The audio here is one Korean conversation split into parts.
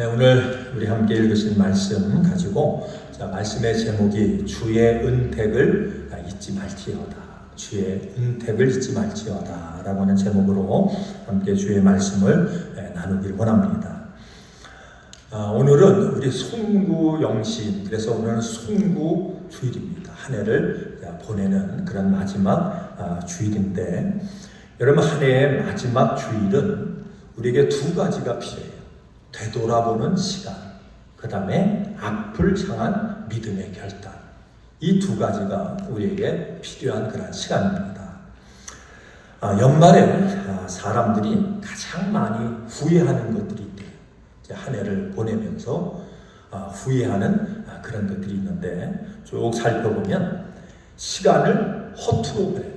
네, 오늘 우리 함께 읽으신 말씀 가지고 말씀의 제목이 주의 은택을 잊지 말지어다. 주의 은택을 잊지 말지어다 라고 하는 제목으로 함께 주의 말씀을 나누길 원합니다. 오늘은 우리 송구영신, 그래서 오늘은 송구주일입니다. 한 해를 보내는 그런 마지막 주일인데, 여러분, 한 해의 마지막 주일은 우리에게 두 가지가 필요해요. 되돌아보는 시간, 그 다음에 앞을 향한 믿음의 결단. 이 두 가지가 우리에게 필요한 그런 시간입니다. 연말에 사람들이 가장 많이 후회하는 것들이 있대요. 한 해를 보내면서 후회하는 그런 것들이 있는데, 쭉 살펴보면 시간을 허투루 보내요.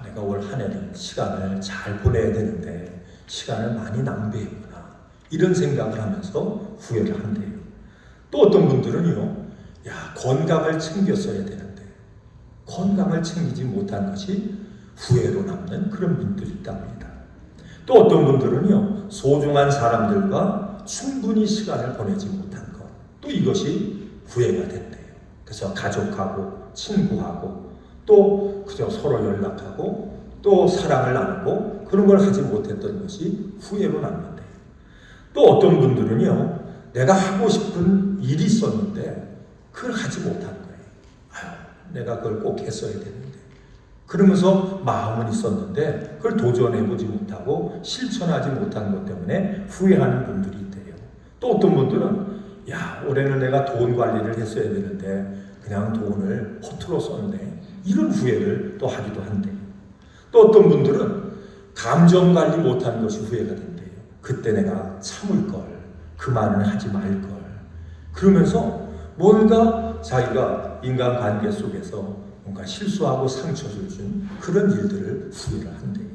내가 올 한 해는 시간을 잘 보내야 되는데 시간을 많이 낭비했구나, 이런 생각을 하면서 후회를 한대요. 또 어떤 분들은요, 건강을 챙겼어야 되는데 건강을 챙기지 못한 것이 후회로 남는 그런 분들이 있답니다. 또 어떤 분들은요, 소중한 사람들과 충분히 시간을 보내지 못한 것, 또 이것이 후회가 된대요. 그래서 가족하고 친구하고 또 그저 서로 연락하고 또 사랑을 나누고 그런 걸 하지 못했던 것이 후회로 남는데요. 또 어떤 분들은요, 내가 하고 싶은 일이 있었는데 그걸 하지 못한 거예요. 내가 그걸 꼭 했어야 되는데, 그러면서 마음은 있었는데 그걸 도전해보지 못하고 실천하지 못한 것 때문에 후회하는 분들이 있대요. 또 어떤 분들은 올해는 내가 돈 관리를 했어야 되는데 그냥 돈을 허투루 썼네, 이런 후회를 또 하기도 한대요. 또 어떤 분들은 감정 관리 못한 것이 후회가 된대요. 그때 내가 참을 걸, 그 말은 하지 말 걸. 그러면서 뭔가 자기가 인간관계 속에서 뭔가 실수하고 상처를 준 그런 일들을 후회를 한대요.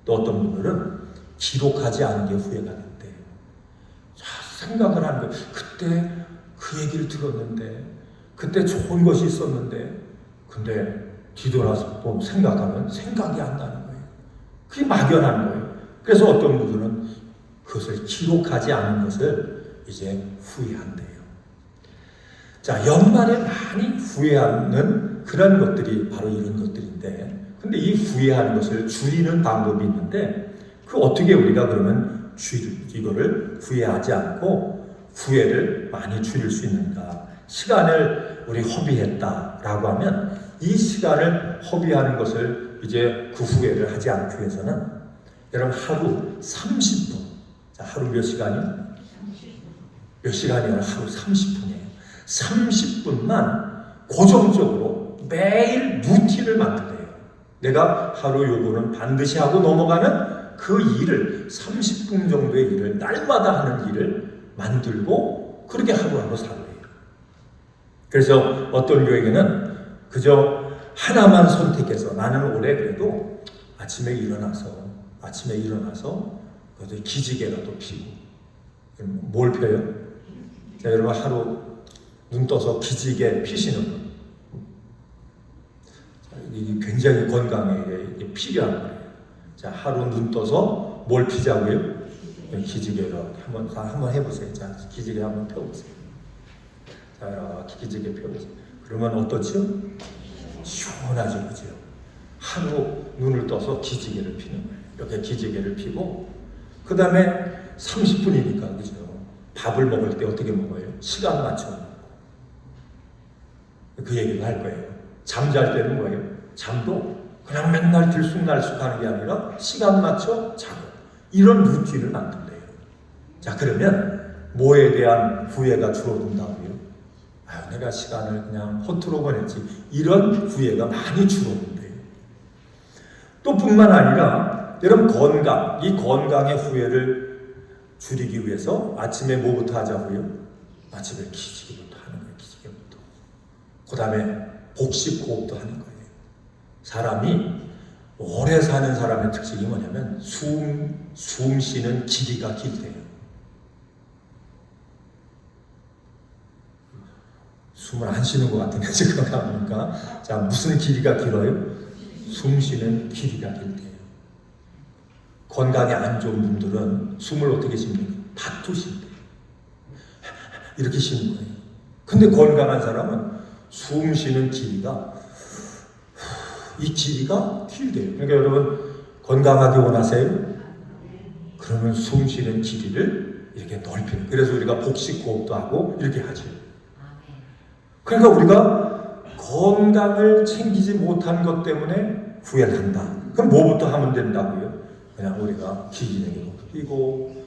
또 어떤 분들은 기록하지 않은 게 후회가 된대요. 생각을 하는 거예요. 그때 그 얘기를 들었는데, 그때 좋은 것이 있었는데, 근데 뒤돌아서 또 생각하면 생각이 안 나는 거예요. 그게 막연한 거예요. 그래서 어떤 분들은 그것을 기록하지 않은 것을 이제 후회한대요. 연말에 많이 후회하는 그런 것들이 바로 이런 것들인데, 근데 이 후회하는 것을 줄이는 방법이 있는데, 그 어떻게 우리가 그러면 이거를 후회하지 않고 후회를 많이 줄일 수 있는가? 시간을 우리 허비했다라고 하면 이 시간을 허비하는 것을 이제 그 후회를 하지 않기 위해서는, 여러분, 하루 30분. 하루 몇 시간이요? 몇 시간이요? 하루 30분이에요. 30분만 고정적으로 매일 루틴을 만들래요. 내가 하루 요거는 반드시 하고 넘어가는 그 일을, 30분 정도의 일을, 날마다 하는 일을 만들고 그렇게 하루하루 살래요. 그래서 어떤 교회에는 그저 하나만 선택해서, 나는 올해 그래도 아침에 일어나서 기지개라도 피고. 뭘 펴요? 여러분, 하루 눈 떠서 기지개 피시는 분, 이게 굉장히 건강에 필요한 거예요. 하루 눈 떠서 뭘 피자고요? 기지개로 한번 해보세요. 기지개 한번 펴보세요. 이렇게 기지개 펴보세요. 그러면 어떻죠? 시원하죠, 그죠? 하루 눈을 떠서 기지개를 피는 거예요. 이렇게 기지개를 피고, 그 다음에 30분이니까, 그죠? 밥을 먹을 때 어떻게 먹어요? 시간 맞춰 먹고. 그 얘기를 할 거예요. 잠잘 때는 뭐예요? 잠도 그냥 맨날 들쑥날쑥 하는 게 아니라 시간 맞춰 자고. 이런 루틴을 만든대요. 그러면 뭐에 대한 후회가 줄어든다고요? 내가 시간을 그냥 허투루 보냈지, 이런 후회가 많이 줄어든대요. 또 뿐만 아니라, 여러분, 건강, 이 건강의 후회를 줄이기 위해서 아침에 뭐부터 하자고요? 아침에 기지개부터 하는 거예요. 기지개부터. 그 다음에 복식 호흡도 하는 거예요. 사람이 오래 사는 사람의 특징이 뭐냐면 숨 쉬는 길이가 길대요. 숨을 안 쉬는 것 같은데 지금 가보니까. 무슨 길이가 길어요? 숨 쉬는 길이가 길대요. 건강에 안 좋은 분들은 숨을 어떻게 쉽니까? 다투신대요. 이렇게 쉬는 거예요. 근데 건강한 사람은 숨 쉬는 길이가 이 길이가 길대요. 그러니까 여러분 건강하게 원하세요? 그러면 숨 쉬는 길이를 이렇게 넓히는. 그래서 우리가 복식 호흡도 하고 이렇게 하죠. 그러니까 우리가 건강을 챙기지 못한 것 때문에 후회를 한다. 그럼 뭐부터 하면 된다고요? 그냥 우리가 기기적으로 뛰고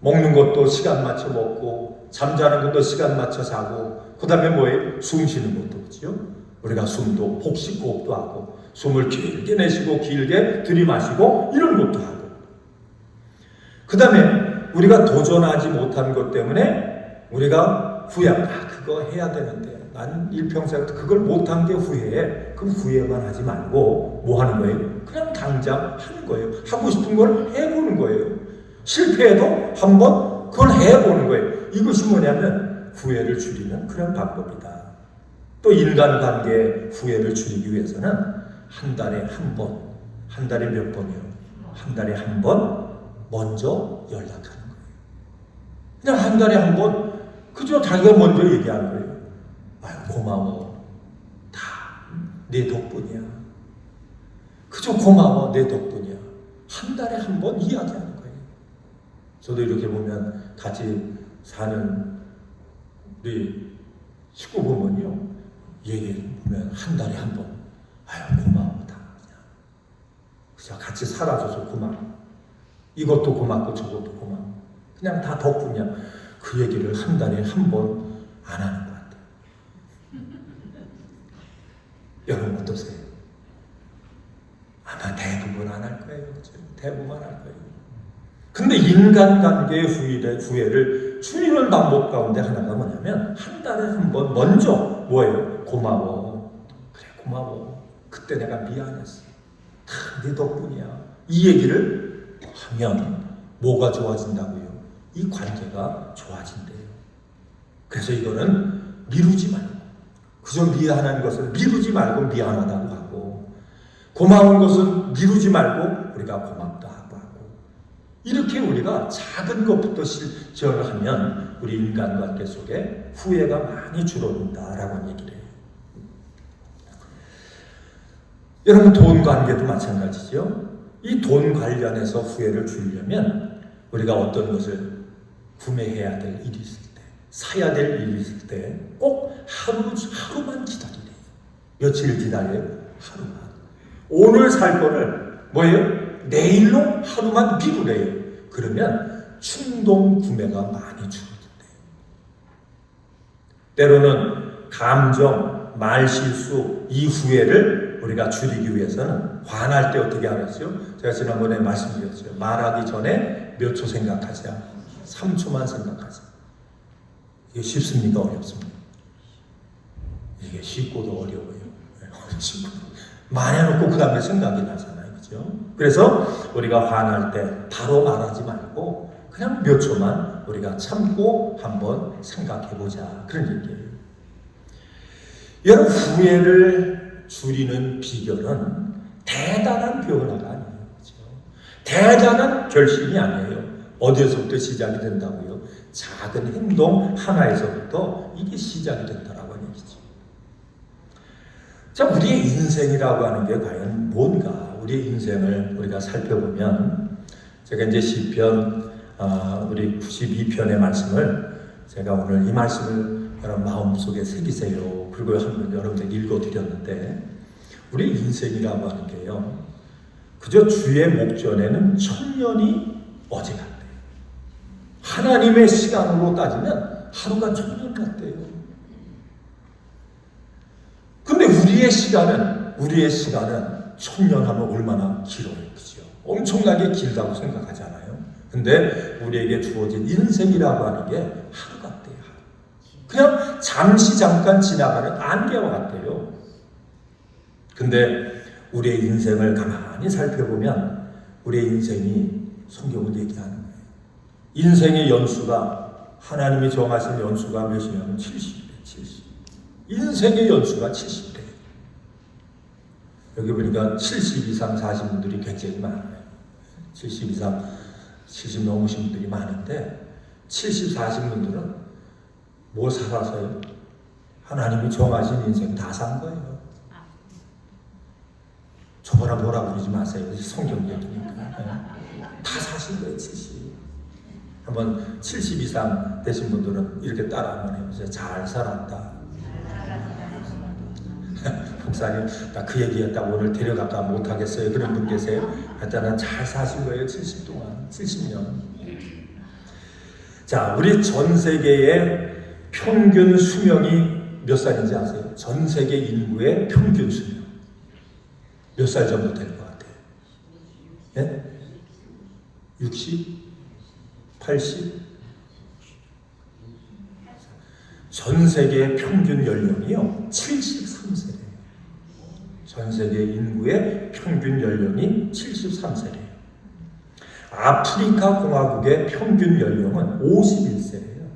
먹는 것도 시간 맞춰 먹고 잠자는 것도 시간 맞춰 자고 그 다음에 뭐예요? 숨 쉬는 것도 그렇죠? 우리가 숨도 복식 호흡도 하고 숨을 길게 내쉬고 길게 들이마시고 이런 것도 하고 그 다음에 우리가 도전하지 못한 것 때문에 우리가 후회한다. 그거 해야 되는데 난 일평생 그걸 못한 게 후회해. 그럼 후회만 하지 말고 뭐 하는 거예요? 그냥 당장 하는 거예요. 하고 싶은 걸 해보는 거예요. 실패해도 한번 그걸 해보는 거예요. 이것이 뭐냐면 후회를 줄이는 그런 방법이다. 또 인간관계의 후회를 줄이기 위해서는 한 달에 한 번, 한 달에 몇 번이요? 한 달에 한 번 먼저 연락하는 거예요. 그냥 한 달에 한 번 그저 자기가 먼저 얘기하는 거예요. 아유 고마워. 다 내 덕분이야. 그저 고마워. 내 덕분이야. 한 달에 한 번 이야기하는 거예요. 저도 이렇게 보면 같이 사는 우리 식구 보면요. 얘기해보면 한 달에 한 번 아유 고마워. 다 그냥 같이 살아줘서 고마워. 이것도 고맙고 저것도 고마워. 그냥 다 덕분이야. 그 얘기를 한 달에 한 번 안 하는 것 같아요. 여러분 어떠세요? 아마 대부분 안 할 거예요. 그렇죠? 대부분 안 할 거예요. 근데 인간관계의 후회를 줄이는 방법 가운데 하나가 뭐냐면 한 달에 한 번 먼저 뭐예요? 고마워. 그래 고마워. 그때 내가 미안했어. 다 네 덕분이야. 이 얘기를 하면 뭐가 좋아진다고요? 이 관계가 좋아진대요. 그래서 이거는 미루지 말고 그저 미안한 것을 미루지 말고 미안하다고 하고 고마운 것은 미루지 말고 우리가 고맙다 하고 이렇게 우리가 작은 것부터 실천을 하면 우리 인간관계 속에 후회가 많이 줄어든다라고 얘기를 해요. 여러분 돈 관계도 마찬가지죠. 이 돈 관련해서 후회를 줄이려면 우리가 어떤 것을 구매해야 될 일이 있을 때, 사야 될 일이 있을 때 꼭 하루만 기다리래요. 며칠 기다려요? 하루만. 오늘 살 거를 뭐예요? 내일로 하루만 미루래요. 그러면 충동 구매가 많이 줄어든대요. 때로는 감정, 말실수, 이 후회를 우리가 줄이기 위해서는 화날 때 어떻게 하겠어요? 제가 지난번에 말씀드렸어요. 말하기 전에 몇 초 생각하자. 3초만 생각하자. 이게 쉽습니까? 어렵습니까? 이게 쉽고도 어려워요. 많이 해놓고 그 다음에 생각이 나잖아요. 그죠? 그래서 우리가 화날 때 바로 말하지 말고 그냥 몇 초만 우리가 참고 한번 생각해보자. 그런 얘기예요. 여러분 후회를 줄이는 비결은 대단한 변화가 아니에요. 그렇죠? 대단한 결심이 아니에요. 어디에서부터 시작이 된다고요? 작은 행동 하나에서부터 이게 시작이 된다라고 하는 얘기죠. 자, 우리의 인생이라고 하는 게 과연 뭔가? 우리의 인생을 우리가 살펴보면 제가 이제 시편 우리 92편의 말씀을 제가 오늘 이 말씀을 여러분 마음속에 새기세요. 그리고 한번 여러분들 읽어드렸는데 우리 인생이라고 하는 게요. 그저 주의 목전에는 천년이 어제 같대요. 하나님의 시간으로 따지면 하루가 천년 같대요. 근데 우리의 시간은 천년 하면 얼마나 길어요. 그죠? 엄청나게 길다고 생각하잖아요. 근데 우리에게 주어진 인생이라고 하는 게 하루 같대요. 그냥 잠깐 지나가는 안개와 같아요. 근데 우리의 인생을 가만히 살펴보면 우리의 인생이 성경을 얘기하는 거예요. 인생의 연수가 하나님이 정하신 연수가 몇이냐면 70이래요. 70. 인생의 연수가 70이래요. 여기 보니까 70 이상 사신 분들이 굉장히 많아요. 70 이상 70 넘으신 분들이 많은데 70 사신 분들은 뭐 살아서요? 하나님이 정하신 인생 다 산 거예요. 저거나 뭐라 그러지 마세요. 성경 얘기니까. 다 사신 거예요, 70. 한번 70 이상 되신 분들은 이렇게 따라 한번 해보세요. 잘 살았다. 목사님, 나 그 얘기했다고 오늘 데려갈까 못하겠어요. 그런 분 계세요? 하여튼 잘 사신 거예요, 70 동안. 70년. 자, 우리 전 세계의 평균 수명이 몇 살인지 아세요? 전 세계 인구의 평균 수명. 몇 살 정도 될 것 같아요? 예? 60? 80? 전 세계 평균 연령이요 73세래요. 전 세계 인구의 평균 연령이 73세래요. 아프리카 공화국의 평균 연령은 51세래요.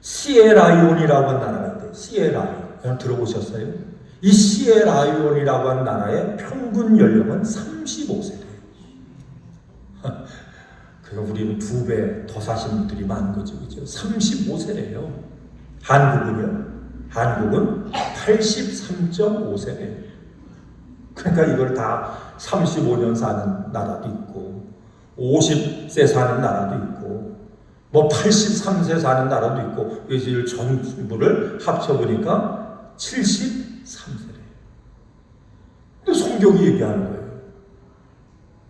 시에라리온이라고 하는 나라가 있대요. 시에라리온 들어보셨어요? 이 시에라리온이라고 하는 나라의 평균 연령은 35세래요. 그러니까 우리는 2배 더 사신 분들이 많은 거죠. 그죠? 35세래요. 한국은요? 한국은 83.5세래요. 그러니까 이걸 다 35년 사는 나라도 있고 50세 사는 나라도 있고 뭐 83세 사는 나라도 있고 이걸 전부를 합쳐보니까 73세래요. 근데 성경이 얘기하는 거예요.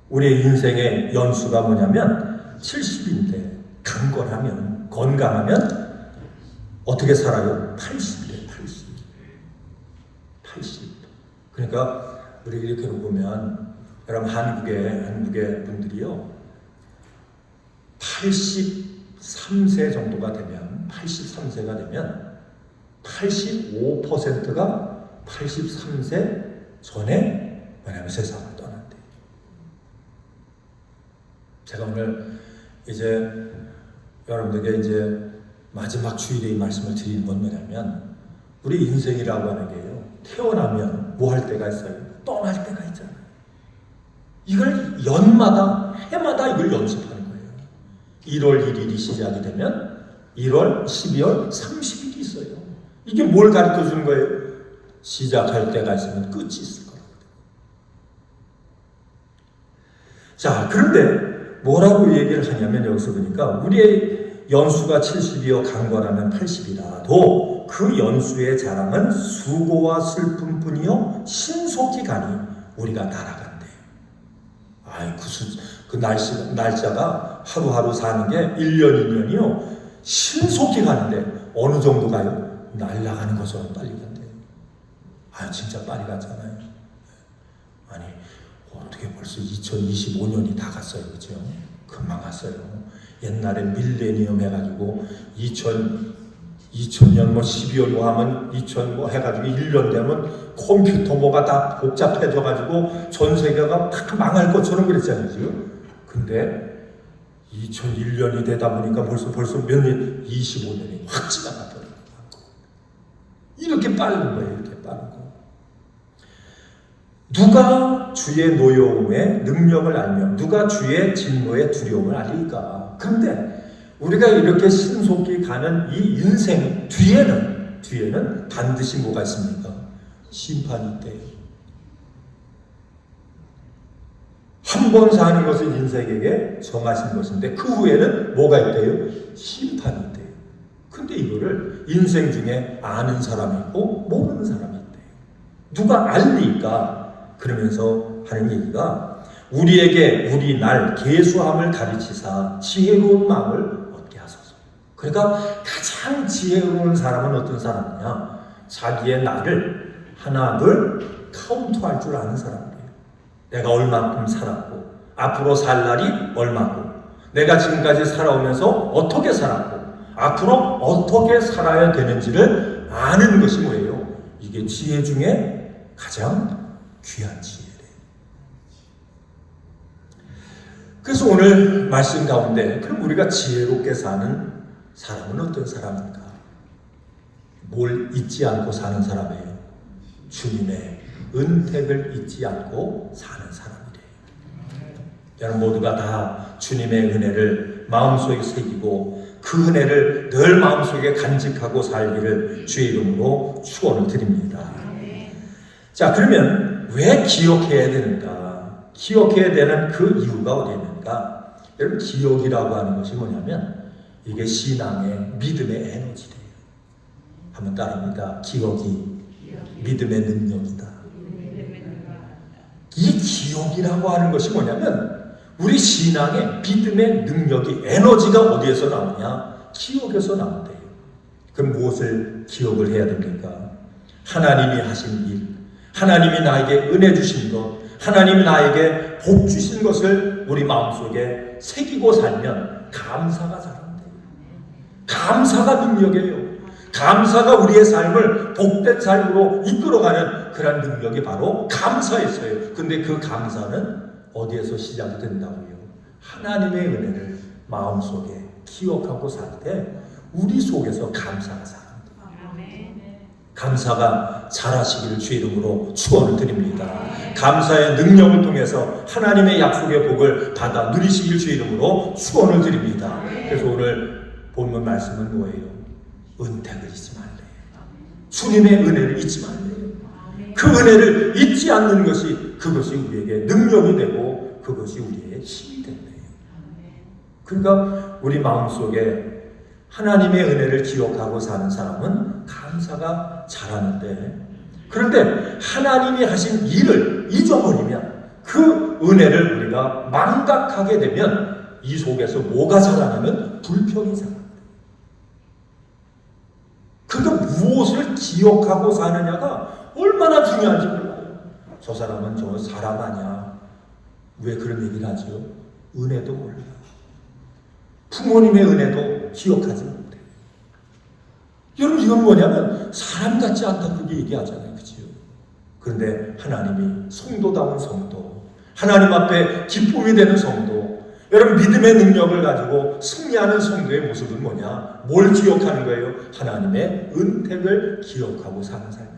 우리의 인생의 연수가 뭐냐면 70인데 강건하면 건강하면 어떻게 살아요? 80이래. 80. 그러니까 우리 이렇게 보면 여러분 한국의 분들이요 83세 정도가 되면 83세가 되면 85%가 83세 전에 뭐냐면 세상을 떠난대요. 제가 오늘 이제 여러분들에게 이제 마지막 주일에 이 말씀을 드리는 건 뭐냐면 우리 인생이라고 하는 게요 태어나면 뭐 할 때가 있어요? 떠날 때가 있잖아요. 이걸 연마다 해마다 이걸 연습하는 거예요. 1월 1일이 시작이 되면 1월, 12월, 30일이 있어요. 이게 뭘 가르쳐 주는 거예요? 시작할 때가 있으면 끝이 있을 거라고. 자, 그런데 뭐라고 얘기를 하냐면 여기서 보니까 우리의 연수가 70이요 강건하면 80이라도 그 연수의 자랑은 수고와 슬픔뿐이요 신속히 가니 우리가 날아간대요. 아이 그 날짜가 하루하루 사는 게 1년 2년이요 신속히 가는데 어느 정도 가요? 날아가는 것처럼 빨리 간대요. 아 진짜 빨리 갔잖아요. 아니 어떻게 벌써 2025년이 다 갔어요. 그죠? 금방 갔어요. 옛날에 밀레니엄 해가지고 2000년 뭐 12월 뭐 하면 2000 뭐 해가지고 1년 되면 컴퓨터 뭐가 다 복잡해져가지고 전 세계가 다 망할 것처럼 그랬잖아요. 지금. 근데 2001년이 되다 보니까 벌써 몇 년? 25년이 확 지나가 버린 거예요. 이렇게 빠른 거예요. 이렇게 빠른 거. 누가 주의 노여움의 능력을 알며 누가 주의 진노의 두려움을 알릴까? 그런데 우리가 이렇게 신속히 가는 이 인생 뒤에는 반드시 뭐가 있습니까? 심판이 있대요. 한 번 사는 것은 인생에게 정하신 것인데 그 후에는 뭐가 있대요? 심판이 있대요. 근데 이거를 인생 중에 아는 사람이 있고 모르는 사람이 있대요. 누가 알리까? 그러면서 하는 얘기가 우리에게 우리 날 계수함을 가르치사 지혜로운 마음을 얻게 하소서. 그러니까 가장 지혜로운 사람은 어떤 사람이냐? 자기의 날을 하나 둘 카운트할 줄 아는 사람이에요. 내가 얼마큼 살았고 앞으로 살 날이 얼마고 내가 지금까지 살아오면서 어떻게 살았고 앞으로 어떻게 살아야 되는지를 아는 것이 뭐예요? 이게 지혜 중에 가장 귀한 지혜래요. 그래서 오늘 말씀 가운데 그럼 우리가 지혜롭게 사는 사람은 어떤 사람인가? 뭘 잊지 않고 사는 사람이에요? 주님의 은택을 잊지 않고 사는 사람이래요. 여러분 모두가 다 주님의 은혜를 마음속에 새기고 그 은혜를 늘 마음속에 간직하고 살기를 주의 이름으로 축원을 드립니다. 자, 그러면 왜 기억해야 되는가? 기억해야 되는 그 이유가 어디에 있는가? 여러분, 기억이라고 하는 것이 뭐냐면 이게 신앙의 믿음의 에너지래요. 한번 따라합니다. 기억이 믿음의 능력이다. 이 기억이라고 하는 것이 뭐냐면 우리 신앙의 믿음의 능력이 에너지가 어디에서 나오냐? 기억에서 나온대요. 그럼 무엇을 기억을 해야 됩니까? 하나님이 하신 일, 하나님이 나에게 은혜 주신 것, 하나님이 나에게 복 주신 것을 우리 마음속에 새기고 살면 감사가 자란대요. 감사가 능력이에요. 감사가 우리의 삶을 복된 삶으로 이끌어가는 그런 능력이 바로 감사였어요. 근데 그 감사는 어디에서 시작이 된다고요? 하나님의 은혜를 마음속에 기억하고 살 때 우리 속에서 감사가 자랍니다. 감사가 자라시기를 주의 이름으로 축원을 드립니다. 감사의 능력을 통해서 하나님의 약속의 복을 받아 누리시기를 주의 이름으로 축원을 드립니다. 그래서 오늘 본문 말씀은 뭐예요? 은택을 잊지 말래요. 주님의 은혜를 잊지 말래요. 그 은혜를 잊지 않는 것이 그것이 우리에게 능력이 되고 그것이 우리의 힘이 된대요. 그러니까 우리 마음속에 하나님의 은혜를 기억하고 사는 사람은 감사가 자라는데, 그런데 하나님이 하신 일을 잊어버리면 그 은혜를 우리가 망각하게 되면 이 속에서 뭐가 자라냐면 불평이 자랍니다. 그러니까 무엇을 기억하고 사느냐가 얼마나 중요한지 몰라요. 저 사람은 저 사람 아니야. 왜 그런 얘기를 하죠? 은혜도 몰라요. 부모님의 은혜도 기억하지 못해요. 여러분, 이건 뭐냐면 사람 같지 않다고 그렇게 얘기하잖아요. 그죠? 그런데 하나님이 성도다운 성도, 하나님 앞에 기쁨이 되는 성도, 여러분 믿음의 능력을 가지고 승리하는 성도의 모습은 뭐냐? 뭘 기억하는 거예요? 하나님의 은택을 기억하고 사는 삶입니다.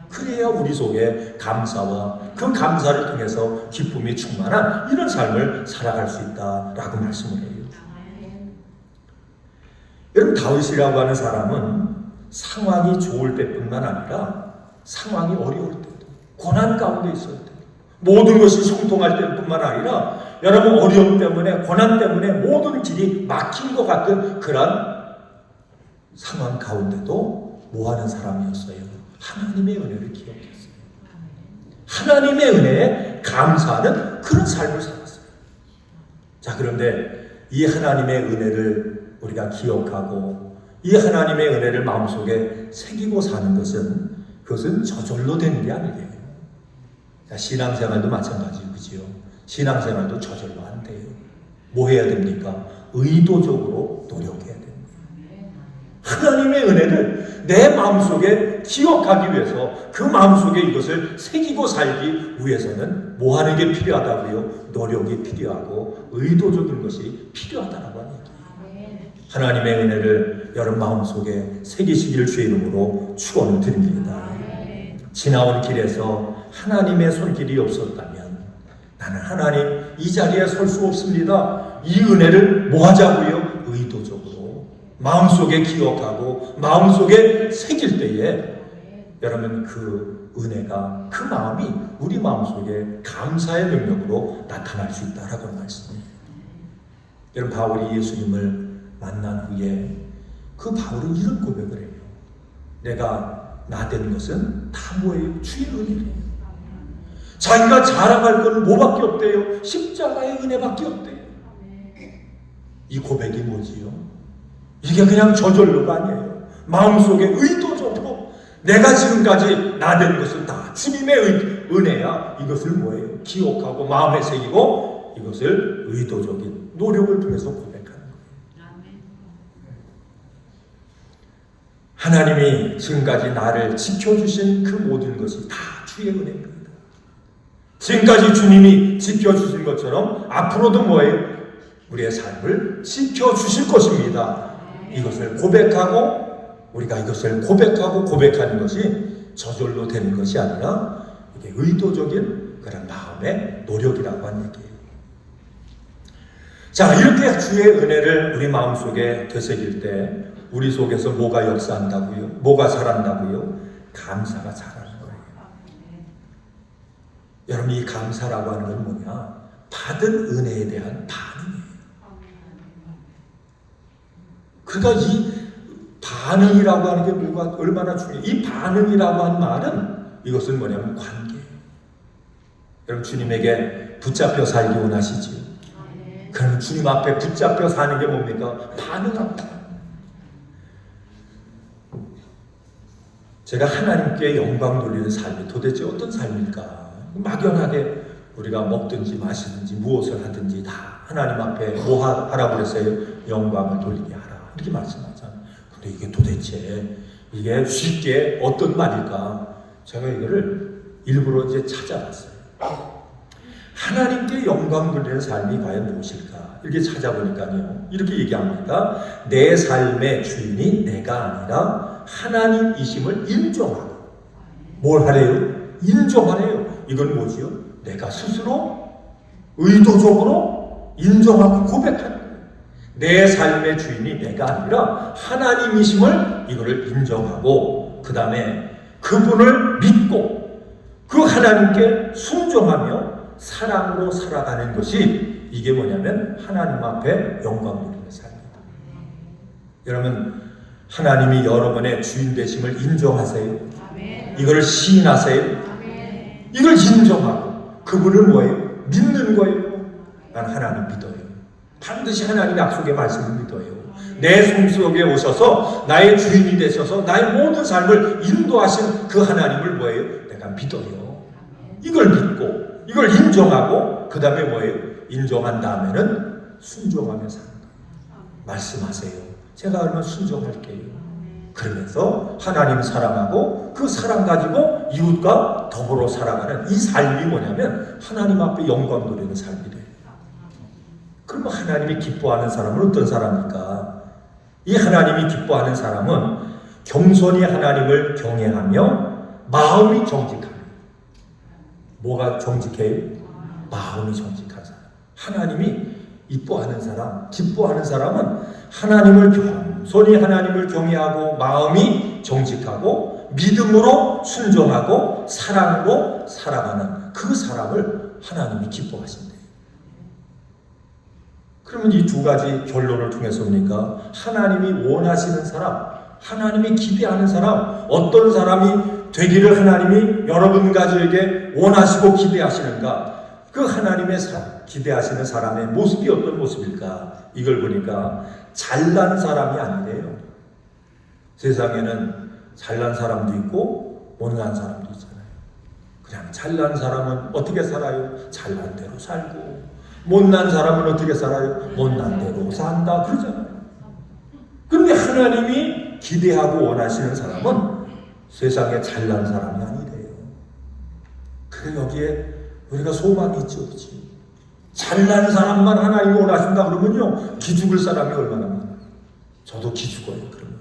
그래야 우리 속에 감사와 그 감사를 통해서 기쁨이 충만한 이런 삶을 살아갈 수 있다라고 말씀을 해요. 여러분, 다윗이라고 하는 사람은 상황이 좋을 때뿐만 아니라 상황이 어려울 때도, 고난 가운데 있을 때도, 모든 것이 형통할 때뿐만 아니라 여러분 어려움 때문에, 고난 때문에 모든 길이 막힌 것 같은 그런 상황 가운데도 뭐하는 사람이었어요? 하나님의 은혜를 기억했어요. 하나님의 은혜에 감사하는 그런 삶을 살았어요. 자, 그런데 이 하나님의 은혜를 우리가 기억하고 이 하나님의 은혜를 마음속에 새기고 사는 것은, 그것은 저절로 되는 게 아니에요. 자, 신앙생활도 마찬가지죠. 그죠? 신앙생활도 저절로 안 돼요. 뭐 해야 됩니까? 의도적으로 노력해야 됩니다. 하나님의 은혜를 내 마음속에 기억하기 위해서, 그 마음속에 이것을 새기고 살기 위해서는 뭐 하는 게 필요하다고요? 노력이 필요하고 의도적인 것이 필요하다라고 하는 얘기예요. 하나님의 은혜를 여러분 마음속에 새기시기를 주의 이름으로 축원을 드립니다. 지나온 길에서 하나님의 손길이 없었다면 나는 하나님 이 자리에 설 수 없습니다. 이 은혜를 뭐 하자고요? 의도적으로 마음속에 기억하고 마음속에 새길 때에 여러분 그 은혜가, 그 마음이 우리 마음속에 감사의 능력으로 나타날 수 있다라고 하는 말씀이에요. 여러분, 바울이 예수님을 만난 후에 그 바울은 이런 고백을 해요. 내가 나된 것은 다 뭐예요? 주의 은혜래요. 자기가 자랑할 것은 뭐밖에 없대요? 십자가의 은혜밖에 없대요. 이 고백이 뭐지요? 이게 그냥 저절로가 아니에요. 마음속에 의도적으로 내가 지금까지 나된 것은 다 주님의 은혜야. 이것을 뭐예요? 기억하고 마음에 새기고 이것을 의도적인 노력을 통해서 고백하는 거예요. 하나님이 지금까지 나를 지켜주신 그 모든 것이 다 주의 은혜입니다. 지금까지 주님이 지켜주신 것처럼 앞으로도 뭐예요? 우리의 삶을 지켜주실 것입니다. 이것을 고백하고, 우리가 이것을 고백하고 고백하는 것이 저절로 되는 것이 아니라 이게 의도적인 그런 마음의 노력이라고 하는 얘기예요. 자, 이렇게 주의 은혜를 우리 마음속에 되새길 때 우리 속에서 뭐가 역사한다고요? 뭐가 자란다고요? 감사가 자라는 거예요. 여러분, 이 감사라고 하는 건 뭐냐? 받은 은혜에 대한 반응이에요. 그러니까 이 반응이라고 하는 게 뭐가 얼마나 중요해요. 이 반응이라고 하는 말은 이것은 뭐냐면 관계예요. 여러분, 주님에게 붙잡혀 살기 원하시지요? 그러면 주님 앞에 붙잡혀 사는 게 뭡니까? 반응합니다. 제가 하나님께 영광 돌리는 삶이 도대체 어떤 삶일까? 막연하게 우리가 먹든지 마시든지 무엇을 하든지 다 하나님 앞에 뭐 하라고 그랬어요? 영광을 돌리게 하라. 이렇게 말씀하잖아요. 근데 이게 도대체 이게 쉽게 어떤 말일까? 제가 이거를 일부러 이제 찾아봤어요. 하나님께 영광 돌리는 삶이 과연 무엇일까? 이렇게 찾아보니까요, 이렇게 얘기합니다. 내 삶의 주인이 내가 아니라 하나님이심을 인정하고. 뭘 하래요? 인정하래요. 이건 뭐지요? 내가 스스로 의도적으로 인정하고 고백하는 거예요. 내 삶의 주인이 내가 아니라 하나님이심을 이거를 인정하고, 그 다음에 그분을 믿고 그 하나님께 순종하며 사랑으로 살아가는 것이, 이게 뭐냐면 하나님 앞에 영광 돌리는 삶입니다. 여러분, 하나님이 여러분의 주인 되심을 인정하세요. 이걸 시인하세요. 이걸 인정하고 그분을 뭐예요? 믿는 거예요. 난 하나님 믿어요. 반드시 하나님 약속의 말씀을 믿어요. 내 속속에 오셔서 나의 주인이 되셔서 나의 모든 삶을 인도하신 그 하나님을 뭐예요? 내가 믿어요. 이걸 믿고 이걸 인정하고 그 다음에 뭐예요? 인정한 다음에는 순종하며 사는 거예요. 말씀하세요. 제가 그러면 순종할게요. 그러면서 하나님 사랑하고 그 사랑 가지고 이웃과 더불어 살아가는 이 삶이 뭐냐면 하나님 앞에 영광 돌리는 삶이래요. 그러면 하나님이 기뻐하는 사람은 어떤 사람입니까? 이 하나님이 기뻐하는 사람은 겸손히 하나님을 경외하며 마음이 정직합니다. 뭐가 정직해요? 마음이 정직한 사람. 하나님이 이뻐하는 사람, 기뻐하는 사람은 하나님을 겸손히 하나님을 경외하고 마음이 정직하고 믿음으로 순종하고 사랑으로 살아가는 그 사람을 하나님이 기뻐하신대요. 그러면 이 두 가지 결론을 통해서 보니까 하나님이 원하시는 사람, 하나님이 기대하는 사람, 어떤 사람이 되기를 하나님이 여러분 가족에게 원하시고 기대하시는가? 그 하나님의 기대하시는 사람의 모습이 어떤 모습일까? 이걸 보니까 잘난 사람이 아니래요. 세상에는 잘난 사람도 있고 못난 사람도 있잖아요. 그냥 잘난 사람은 어떻게 살아요? 잘난 대로 살고, 못난 사람은 어떻게 살아요? 못난 대로 산다 그러잖아요. 그런데 하나님이 기대하고 원하시는 사람은 세상에 잘난 사람이 아니래요. 그래, 여기에 우리가 소망이 있죠, 그렇지? 잘난 사람만 하나님이 원하신다 그러면요, 기죽을 사람이 얼마나 많아요. 저도 기죽어요, 그러면.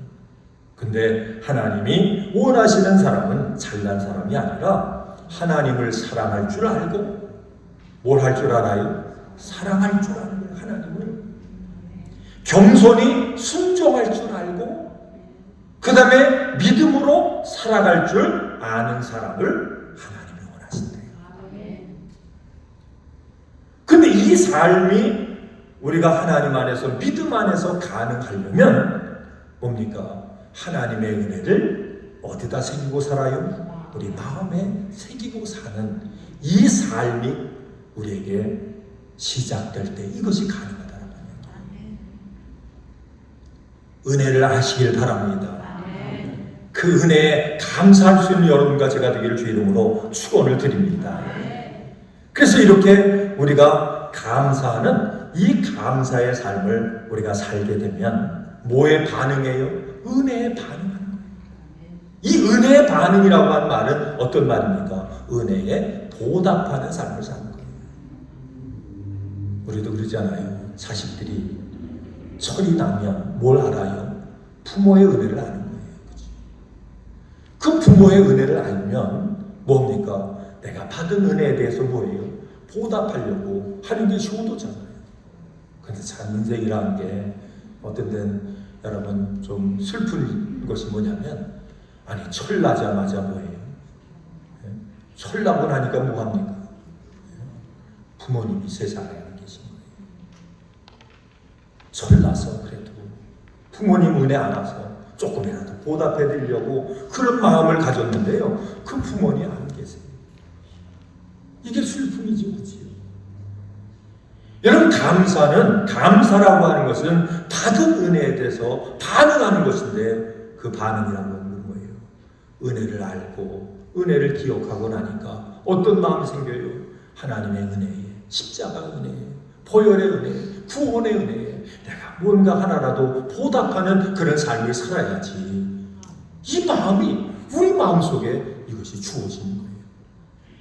근데 하나님이 원하시는 사람은 잘난 사람이 아니라 하나님을 사랑할 줄 알고, 뭘 할 줄 알아요? 사랑할 줄 아는 거예요, 하나님을. 겸손히 순종할 줄 알고, 그 다음에 믿음으로 살아갈 줄 아는 사람을 하나님이 원하신대요. 근데 이 삶이 우리가 하나님 안에서, 믿음 안에서 가능하려면 뭡니까? 하나님의 은혜를 어디다 새기고 살아요? 우리 마음에 새기고 사는 이 삶이 우리에게 시작될 때 이것이 가능하다는 거예요. 은혜를 아시길 바랍니다. 그 은혜에 감사할 수 있는 여러분과 제가 되기를 주의 이름으로 축원을 드립니다. 그래서 이렇게 우리가 감사하는 이 감사의 삶을 우리가 살게 되면 뭐에 반응해요? 은혜에 반응하는 거예요. 이 은혜의 반응이라고 하는 말은 어떤 말입니까? 은혜에 보답하는 삶을 사는 거예요. 우리도 그러잖아요. 자식들이 철이 나면 뭘 알아요? 부모의 은혜를 아는 거예요. 그 부모의 은혜를 알면 뭡니까? 내가 받은 은혜에 대해서 뭐예요? 보답하려고 하는 게 효도잖아요. 근데 참 인생이라는 게 어떤 데는 여러분 좀 슬픈 것이 뭐냐면, 아니 철 나자마자 뭐예요? 철 나고 나니까 뭐합니까? 부모님이 세상에 안 계신 거예요. 철 나서 그래도 부모님 은혜 안 와서 조금이라도 보답해 드리려고 그런 마음을 가졌는데요, 그 부모님 안 계세요. 이게 슬픔이죠, 그렇지요? 여러분, 감사라고 하는 것은 받은 은혜에 대해서 반응하는 것인데, 그 반응이라는 건 뭐예요? 은혜를 알고 은혜를 기억하고 나니까 어떤 마음이 생겨요? 하나님의 은혜에, 십자가 은혜에, 보혈의 은혜에, 구원의 은혜에 내가 뭔가 하나라도 보답하는 그런 삶을 살아야지. 이 마음이 우리 마음속에 이것이 주어지는 거예요.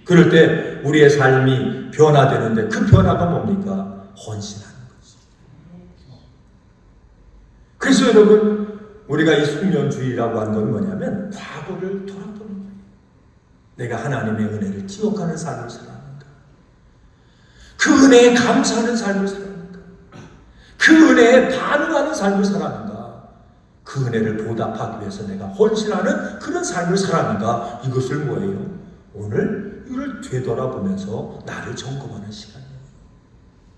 그럴 때 우리의 삶이 변화되는데, 그 변화가 뭡니까? 헌신하는 거지. 그래서 여러분, 우리가 이 숙련주의라고 하는 건 뭐냐면 과거를 돌아보는 거예요. 내가 하나님의 은혜를 기억하는 삶을 살아가는가, 그 은혜에 감사하는 삶을 살아가는가, 그 은혜에 반응하는 삶을 살아가는가, 그 은혜를 보답하기 위해서 내가 헌신하는 그런 삶을 살아가는가. 이것을 뭐예요? 오늘 이걸 되돌아보면서 나를 점검하는 시간이에요.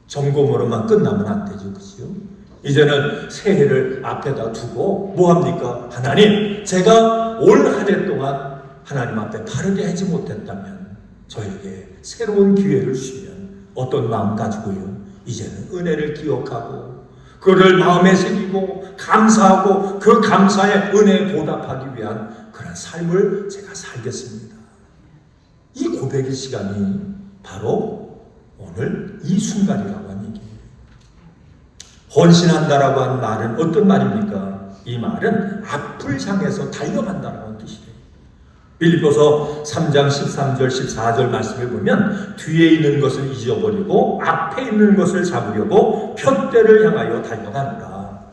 점검으로만 끝나면 안 되죠, 그렇죠? 이제는 새해를 앞에다 두고 뭐합니까? 하나님, 제가 올 한 해 동안 하나님 앞에 바르게 하지 못했다면 저에게 새로운 기회를 주시면 어떤 마음 가지고요? 이제는 은혜를 기억하고 그를 마음에 새기고 감사하고 그 감사의 은혜에 보답하기 위한 그런 삶을 제가 살겠습니다. 이 고백의 시간이 바로 오늘 이 순간이라고 하는 얘기예요. 헌신한다라고 하는 말은 어떤 말입니까? 이 말은 앞을 향해서 달려간다는 뜻이에요. 빌립보서 3장 13절 14절 말씀을 보면, 뒤에 있는 것을 잊어버리고 앞에 있는 것을 잡으려고 푯대를 향하여 달려가노라.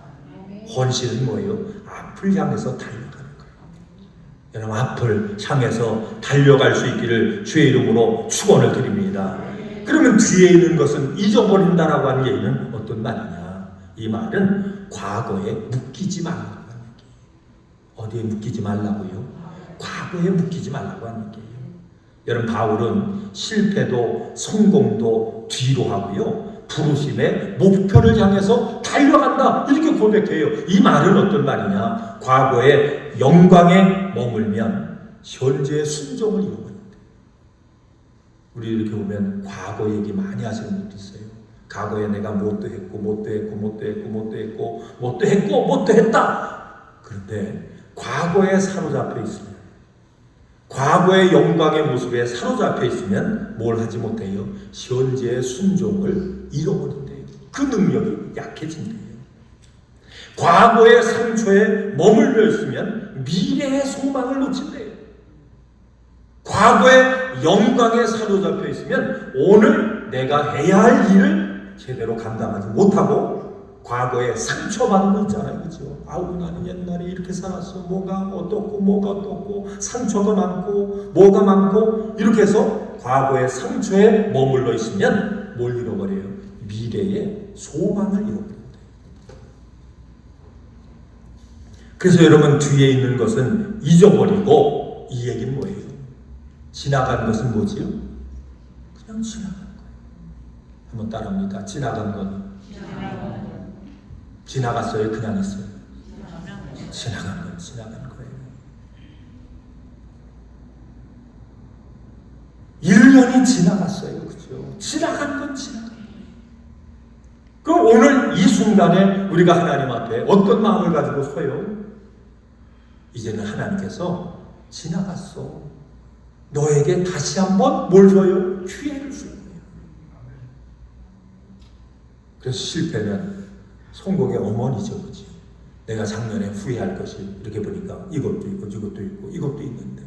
헌신은 뭐예요? 앞을 향해서 달려가는 거예요. 여러분, 앞을 향해서 달려갈 수 있기를 주의 이름으로 축원을 드립니다. 그러면 뒤에 있는 것은 잊어버린다라고 하는 얘기는 어떤 말이냐? 이 말은 과거에 묶이지 말라고 하는 얘기예요. 어디에 묶이지 말라고요? 과거에 묶이지 말라고 하는 얘기예요. 여러분, 바울은 실패도 성공도 뒤로 하고요, 부르심의 목표를 향해서 달려간다, 이렇게 고백해요. 이 말은 어떤 말이냐? 과거의 영광에 머물면 현재의 순종을 잃어버린다. 우리 이렇게 보면 과거 얘기 많이 하시는 분도 있어요. 과거에 내가 뭣도 했다. 그런데 과거에 사로잡혀 있으면, 과거의 영광의 모습에 사로잡혀 있으면 뭘 하지 못해요? 현재의 순종을 잃어버린대요. 그 능력이 약해진대요. 과거의 상처에 머물러 있으면 미래의 소망을 놓친대요. 과거의 영광에 사로잡혀 있으면 오늘 내가 해야 할 일을 제대로 감당하지 못하고 과거에 상처받은 거 있잖아요, 그죠? 아우, 나는 옛날에 이렇게 살았어. 뭐가 어떻고 상처가 많고 뭐가 많고, 이렇게 해서 과거의 상처에 머물러 있으면 뭘 잃어버려요? 미래의 소망을 잃어버린다. 그래서 여러분, 뒤에 있는 것은 잊어버리고, 이 얘기는 뭐예요? 지나간 것은 뭐지요? 그냥 지나간 거예요. 한번 따라합니다. 지나간 건 지나갔어요? 그냥 있어요? 지나간 건 지나간 거예요. 1년이 지나갔어요. 그죠? 지나간 건 지나간 거예요. 그럼 오늘 이 순간에 우리가 하나님 앞에 어떤 마음을 가지고 서요? 이제는 하나님께서 지나갔어. 너에게 다시 한번 뭘 줘요? 기회를 줘요. 그래서 실패는 성공의 어머니죠, 그렇죠? 내가 작년에 후회할 것이, 이렇게 보니까 이것도 있고 저것도 있고 이것도 있는데,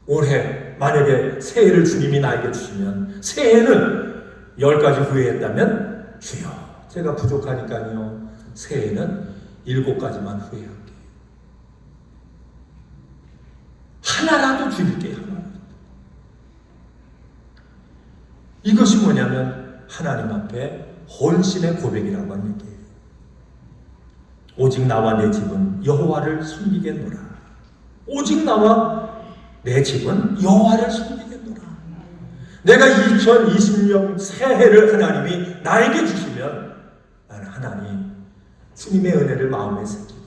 올해 만약에 새해를 주님이 나에게 주시면, 새해는 10가지 후회했다면, 주여 제가 부족하니까요, 새해는 7가지만 후회할게요. 하나라도 줄일게요. 하나라도. 이것이 뭐냐면 하나님 앞에 헌신의 고백이라고 하는 얘기예요. 오직 나와 내 집은 여호와를 섬기겠노라. 오직 나와 내 집은 여호와를 섬기겠노라. 내가 2020년 새해를 하나님이 나에게 주시면 나는 하나님 주님의 은혜를 마음에 새기고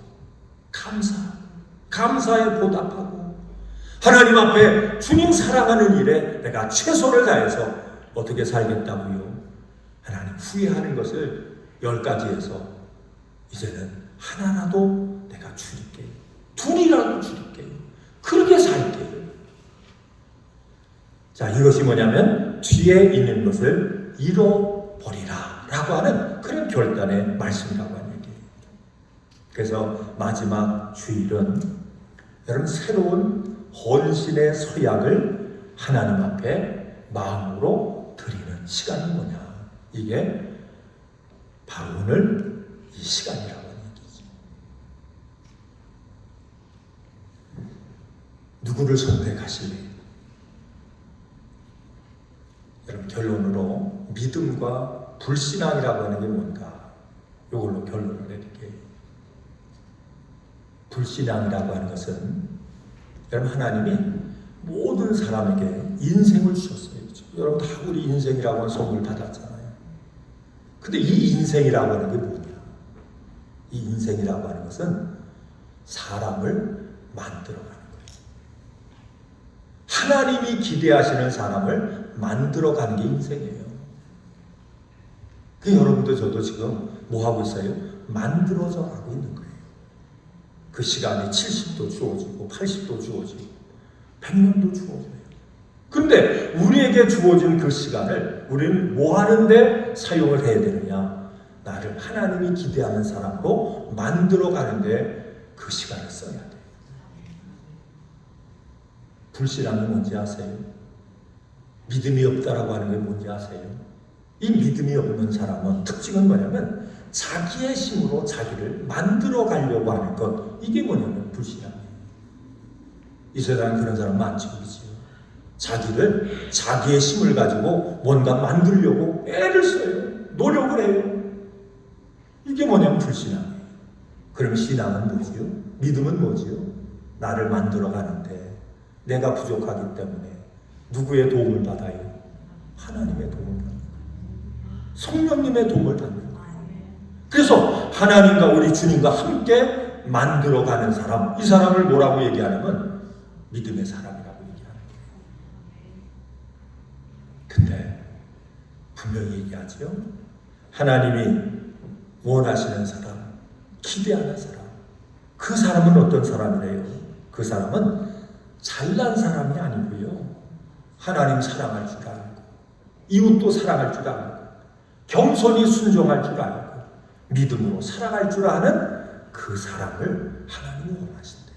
감사에 보답하고 하나님 앞에 주님 사랑하는 일에 내가 최선을 다해서 어떻게 살겠다고요? 하나님 후회하는 것을 10가지에서 이제는 하나라도 내가 줄일게요. 둘이라도 줄일게요. 그렇게 살게요. 자, 이것이 뭐냐면 뒤에 있는 것을 잃어버리라 라고 하는 그런 결단의 말씀이라고 하는 얘기예요. 그래서 마지막 주일은 여러분 새로운 헌신의 서약을 하나님 앞에 마음으로 드리는 시간이 뭐냐. 이게 바로 오늘 이 시간이라고 하는 얘기죠. 누구를 선택하실래요? 여러분 결론으로 믿음과 불신앙이라고 하는 게 뭔가 이걸로 결론을 내릴게요. 불신앙이라고 하는 것은 여러분 하나님이 모든 사람에게 인생을 주셨어요. 그렇죠? 여러분 다 우리 인생이라고 하는 선물 받았잖아요. 근데 이 인생이라고 하는 게 뭐냐? 이 인생이라고 하는 것은 사람을 만들어가는 거예요. 하나님이 기대하시는 사람을 만들어가는 게 인생이에요. 그 여러분도 저도 지금 뭐 하고 있어요? 만들어져 가고 있는 거예요. 그 시간이 70도 주어지고 80도 주어지고 100년도 주어져요. 근데 우리에게 주어진 그 시간을 우리는 뭐 하는데 사용을 해야 되느냐? 나를 하나님이 기대하는 사람으로 만들어가는데 그 시간을 써야 돼요. 불신앙이 뭔지 아세요? 믿음이 없다라고 하는 게 뭔지 아세요? 이 믿음이 없는 사람은 특징은 뭐냐면 자기의 힘으로 자기를 만들어 가려고 하는 것. 이게 뭐냐면 불신앙이에요. 이 세상에 그런 사람 많죠. 자기를 자기의 힘을 가지고 뭔가 만들려고 애를 써요. 노력을 해요. 이게 뭐냐면 불신앙이에요. 그럼 신앙은 뭐지요? 믿음은 뭐지요? 나를 만들어 가는데 내가 부족하기 때문에 누구의 도움을 받아요? 하나님의 도움을 받는 거예요. 성령님의 도움을 받는 거예요. 그래서 하나님과 우리 주님과 함께 만들어가는 사람, 이 사람을 뭐라고 얘기하냐면 믿음의 사람이라고 얘기하는 거예요. 근데 분명히 얘기하죠. 하나님이 원하시는 사람, 기대하는 사람, 그 사람은 어떤 사람이래요? 그 사람은 잘난 사람이 아니고요. 하나님 사랑할 줄 알고 이웃도 사랑할 줄 알고 겸손히 순종할 줄 알고 믿음으로 살아갈 줄 아는 그 사람을 하나님이 원하신대요.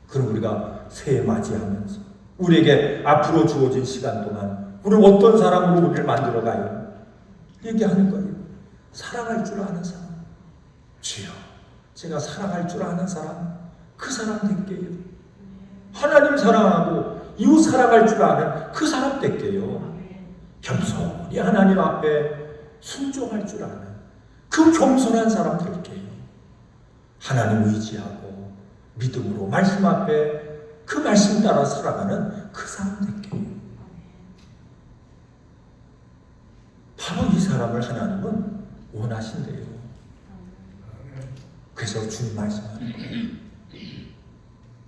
그럼 우리가 새해 맞이하면서 우리에게 앞으로 주어진 시간 동안 우리 어떤 사람으로 우리를 만들어가요? 얘기하는 거예요. 사랑할 줄 아는 사람. 주여, 제가 사랑할 줄 아는 사람, 그 사람 될게요. 하나님 사랑하고 이웃 사랑할 줄 아는 그 사람 될게요. 겸손히 하나님 앞에 순종할 줄 아는 그 겸손한 사람 될게요. 하나님 의지하고 믿음으로 말씀 앞에 그 말씀 따라 살아가는 그 사람 될게요. 바로 이 사람을 하나님은 원하신대요. 그래서 주님 말씀하는 거예요.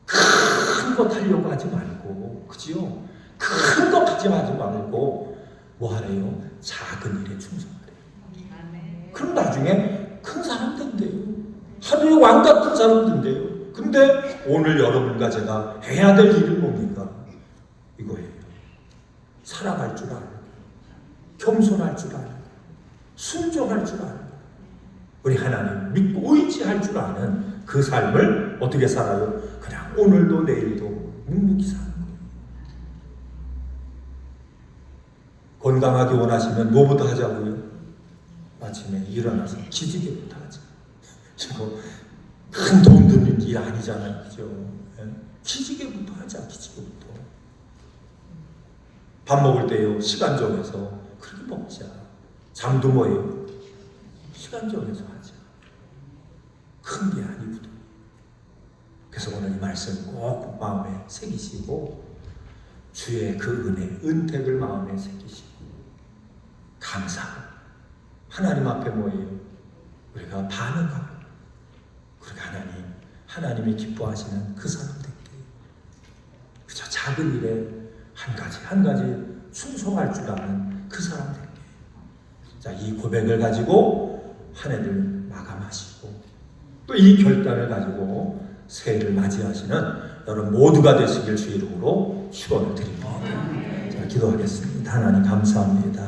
큰 것 하려고 하지 말고, 그지요? 큰 것 하지 말고 뭐 하래요? 작은 일에 충성하래요. 그럼 나중에 큰 사람 된대요. 하루에 왕 같은 사람 된대요. 근데 오늘 여러분과 제가 해야 될 일은 뭡니까? 이거예요. 살아갈 줄 알고, 겸손할 줄 알고, 순종할 줄 알고, 우리 하나님 믿고 의지할 줄 아는 그 삶을 어떻게 살아요? 그냥 오늘도 내일도 묵묵히 사는 거예요. 건강하게 원하시면 뭐부터 하자고요? 아침에 일어나서 기지개부터 하자. 이거 큰 돈 드는 일 아니잖아요. 그죠? 기지개부터 하자. 기지개부터. 밥 먹을 때요. 시간 정해서 그렇게 먹자. 잠도 뭐예요? 시간 정해서 하자. 큰 게 아니거든. 그래서 오늘 이 말씀 꼭 마음에 새기시고 주의 그 은혜, 은택을 마음에 새기시고 감사. 하나님 앞에 뭐예요? 우리가 반응하고 우리가 하나님이 기뻐하시는 그 사람 되게 그저 작은 일에 한 가지 충성할 줄 아는 그 사람 되게. 자, 이 고백을 가지고 한 해를 마감하시고 또 이 결단을 가지고 새해를 맞이하시는 여러분 모두가 되시길 주 이름으로 축원을 드립니다. 자, 기도하겠습니다. 하나님 감사합니다.